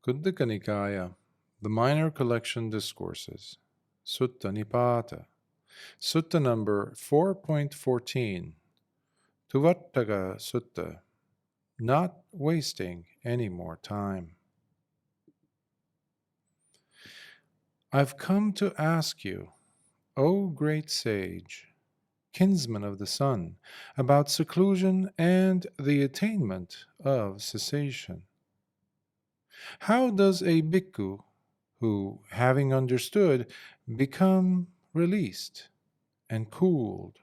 Khuddaka Nikaya, the Minor Collection Discourses, Sutta Nipāta, Sutta number 4.14, Tuvaṭaka Sutta, not wasting any more time. I've come to ask you, O great sage, kinsman of the sun, about seclusion and the attainment of cessation. How does a bhikkhu who, having understood, become released and cooled,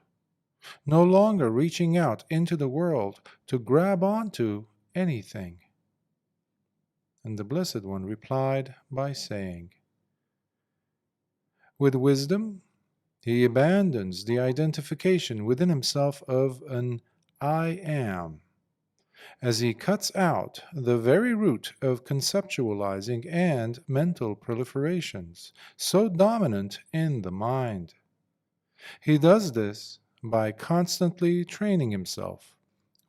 no longer reaching out into the world to grab onto anything? And the Blessed One replied by saying, with wisdom, he abandons the identification within himself of an I am, as he cuts out the very root of conceptualizing and mental proliferations, so dominant in the mind. He does this by constantly training himself,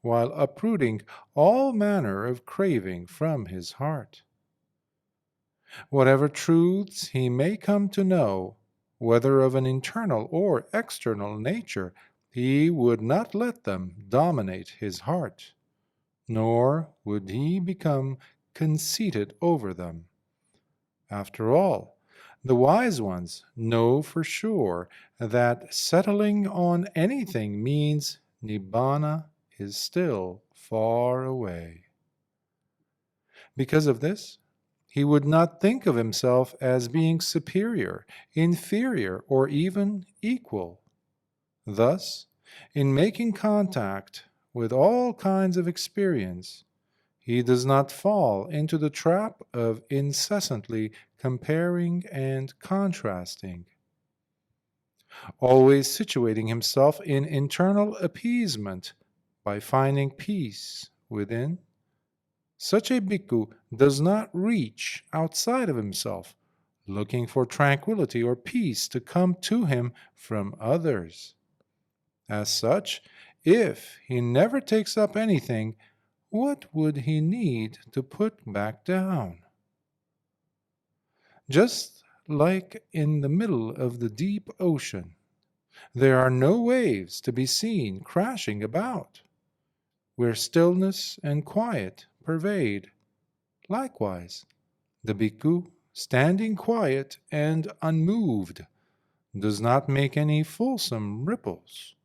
while uprooting all manner of craving from his heart. Whatever truths he may come to know, whether of an internal or external nature, he would not let them dominate his heart, nor would he become conceited over them. After all, the wise ones know for sure that settling on anything means Nibbana is still far away. Because of this, he would not think of himself as being superior, inferior, or even equal. Thus, in making contact with all kinds of experience, he does not fall into the trap of incessantly comparing and contrasting. Always situating himself in internal appeasement by finding peace within, such a bhikkhu does not reach outside of himself, looking for tranquility or peace to come to him from others. As such, if he never takes up anything, what would he need to put back down? Just like in the middle of the deep ocean, there are no waves to be seen crashing about, where stillness and quiet pervade. Likewise, the bhikkhu, standing quiet and unmoved, does not make any fulsome ripples,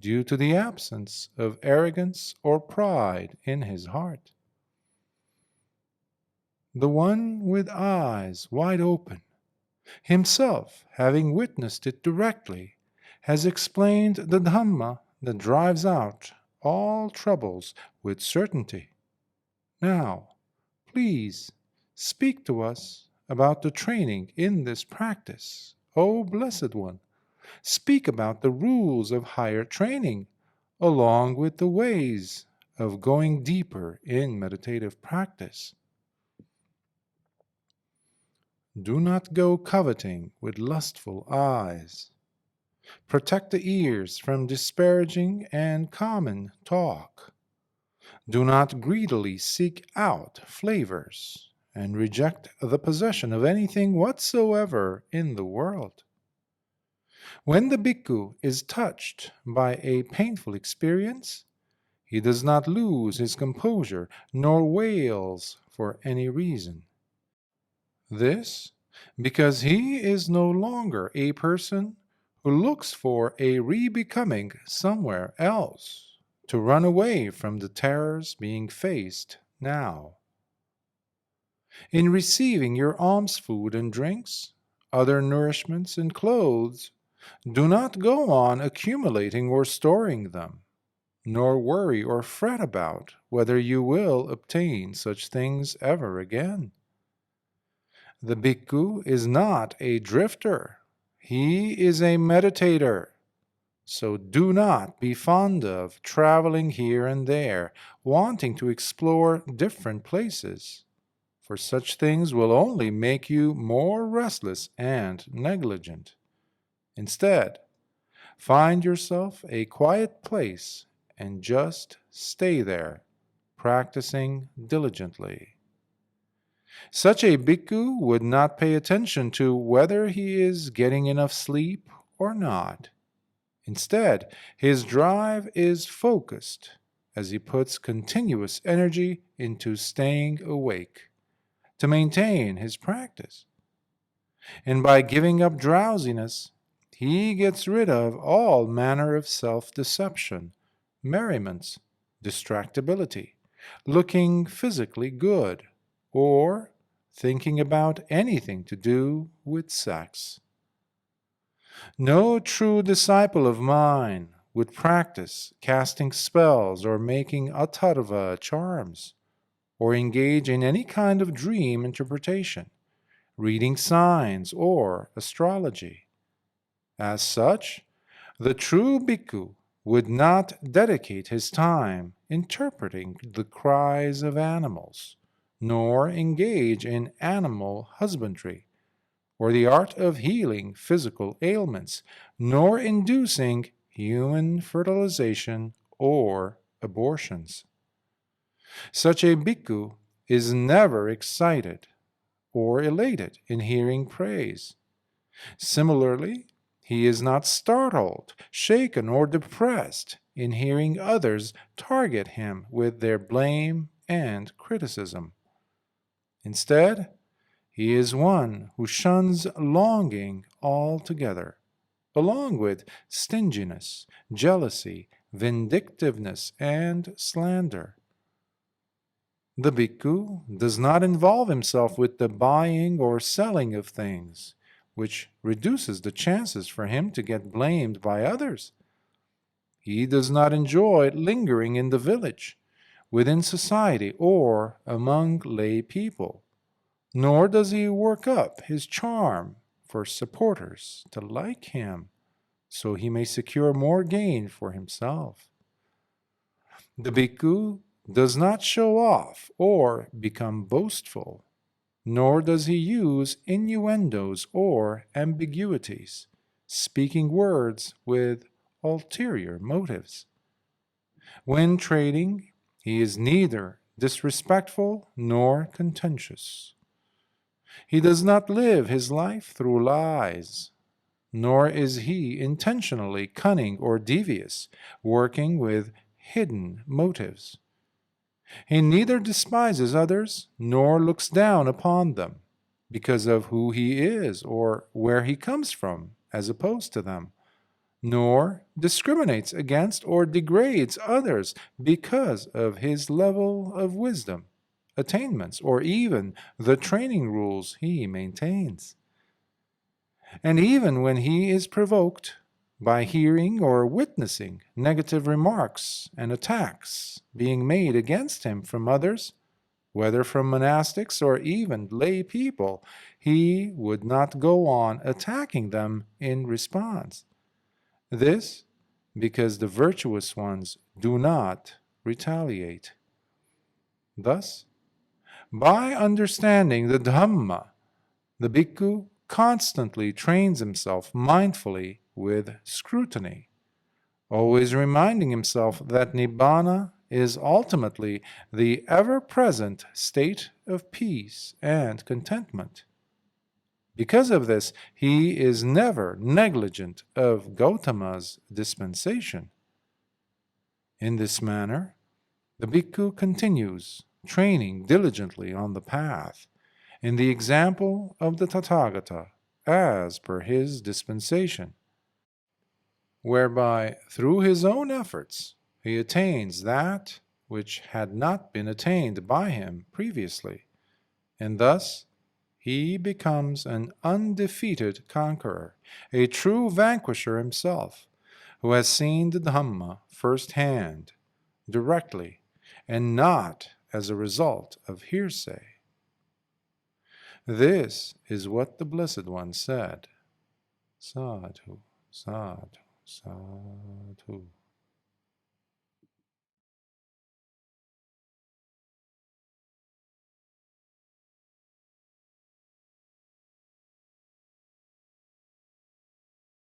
due to the absence of arrogance or pride in his heart. The one with eyes wide open, himself having witnessed it directly, has explained the Dhamma that drives out all troubles with certainty. Now, please speak to us about the training in this practice, O Blessed One. Speak about the rules of higher training, along with the ways of going deeper in meditative practice. Do not go coveting with lustful eyes. Protect the ears from disparaging and common talk. Do not greedily seek out flavors and reject the possession of anything whatsoever in the world. When the bhikkhu is touched by a painful experience, he does not lose his composure nor wails for any reason. This because he is no longer a person who looks for a re-becoming somewhere else to run away from the terrors being faced now. In receiving your alms food and drinks, other nourishments and clothes, do not go on accumulating or storing them, nor worry or fret about whether you will obtain such things ever again. The bhikkhu is not a drifter. He is a meditator. So do not be fond of traveling here and there, wanting to explore different places, for such things will only make you more restless and negligent. Instead, find yourself a quiet place and just stay there, practicing diligently. Such a bhikkhu would not pay attention to whether he is getting enough sleep or not. Instead, his drive is focused as he puts continuous energy into staying awake to maintain his practice. And by giving up drowsiness, he gets rid of all manner of self-deception, merriments, distractibility, looking physically good, or thinking about anything to do with sex. No true disciple of mine would practice casting spells or making atharva charms, or engage in any kind of dream interpretation, reading signs, or astrology. As such, the true bhikkhu would not dedicate his time interpreting the cries of animals, nor engage in animal husbandry, or the art of healing physical ailments, nor inducing human fertilization or abortions. Such a bhikkhu is never excited or elated in hearing praise. Similarly, he is not startled, shaken, or depressed in hearing others target him with their blame and criticism. Instead, he is one who shuns longing altogether, along with stinginess, jealousy, vindictiveness, and slander. The bhikkhu does not involve himself with the buying or selling of things, which reduces the chances for him to get blamed by others. He does not enjoy lingering in the village, within society, or among lay people, nor does he work up his charm for supporters to like him, so he may secure more gain for himself. The bhikkhu does not show off or become boastful, nor does he use innuendos or ambiguities, speaking words with ulterior motives. When trading, he is neither disrespectful nor contentious. He does not live his life through lies, nor is he intentionally cunning or devious, working with hidden motives. He neither despises others nor looks down upon them because of who he is or where he comes from as opposed to them, nor discriminates against or degrades others because of his level of wisdom, attainments, or even the training rules he maintains. And even when he is provoked by hearing or witnessing negative remarks and attacks being made against him from others, whether from monastics or even lay people, he would not go on attacking them in response. This because the virtuous ones do not retaliate. Thus, by understanding the Dhamma, the bhikkhu constantly trains himself mindfully with scrutiny, always reminding himself that Nibbana is ultimately the ever-present state of peace and contentment. Because of this, he is never negligent of Gautama's dispensation. In this manner, the bhikkhu continues training diligently on the path, in the example of the Tathagata, as per his dispensation, whereby through his own efforts he attains that which had not been attained by him previously, and thus he becomes an undefeated conqueror, a true vanquisher himself, who has seen the Dhamma first-hand, directly, and not as a result of hearsay. This is what the Blessed One said. Sadhu, sadhu, sadhu.